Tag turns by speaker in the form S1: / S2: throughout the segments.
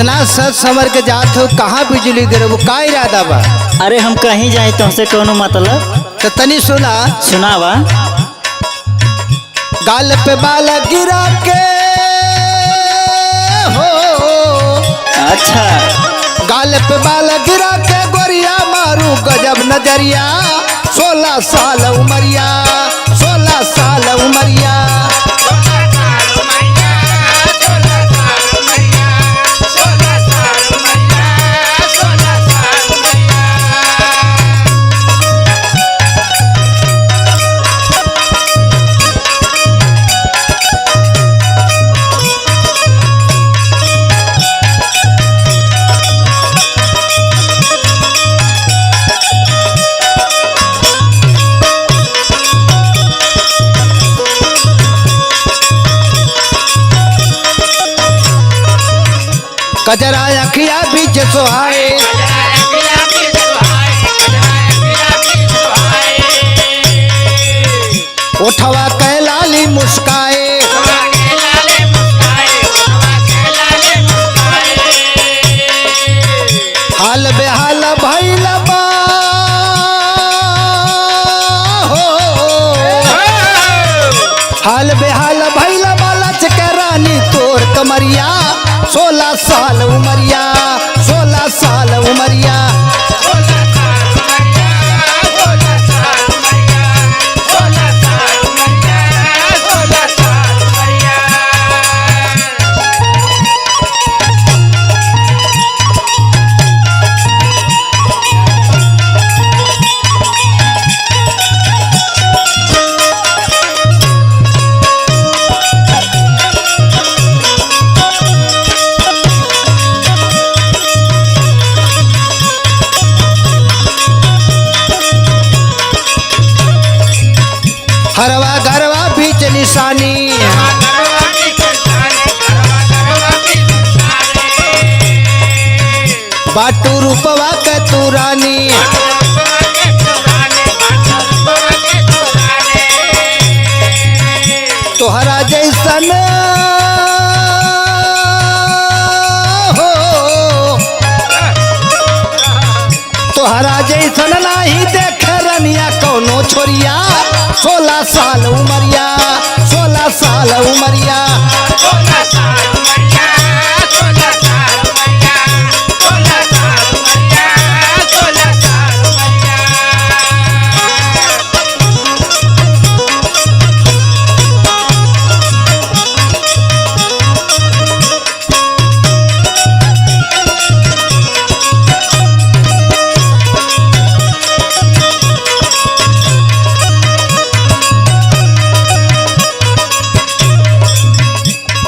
S1: इतना सच समर के जात हो, कहाँ बिजली गिरबू, का इरादा बा?
S2: अरे हम कहीं जाए तुमसे कोनो मतलब?
S1: तो तनी सुना।
S2: सुनावा।
S1: गाल पे बाला गिरा के हो,
S2: अच्छा।
S1: गाल पे बाला गिरा के गोरिया मारू गजब नजरिया। 16 साल उमरिया, 16 साल उमरिया। कजरा अखिया बीच सोहाए, उठवा कैलाली मुस्काए। हाल बेहाल भइल बा हो, हाल बेहाल भइल बा लचके रानी तोर कमरिया। 16 साल उमरिया, 16 साल उमरिया। हरवा घरवा बीच निशानी, बाटू रूपवा के तू रानी। तोहरा जैसन हो, तोहरा जैसन नहीं देखे रनिया कौनो छोरिया। 16 साल उमरिया, 16 साल उमरिया।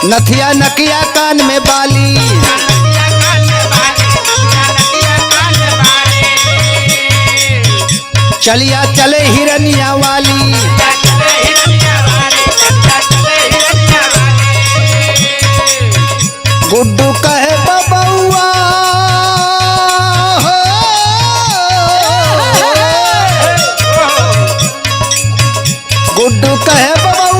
S1: नथिया नकिया कान में बाली, चलिया चले हिरनिया वाली। गुड्डू कहे बबुआ हो, गुड्डू कहे बबुआ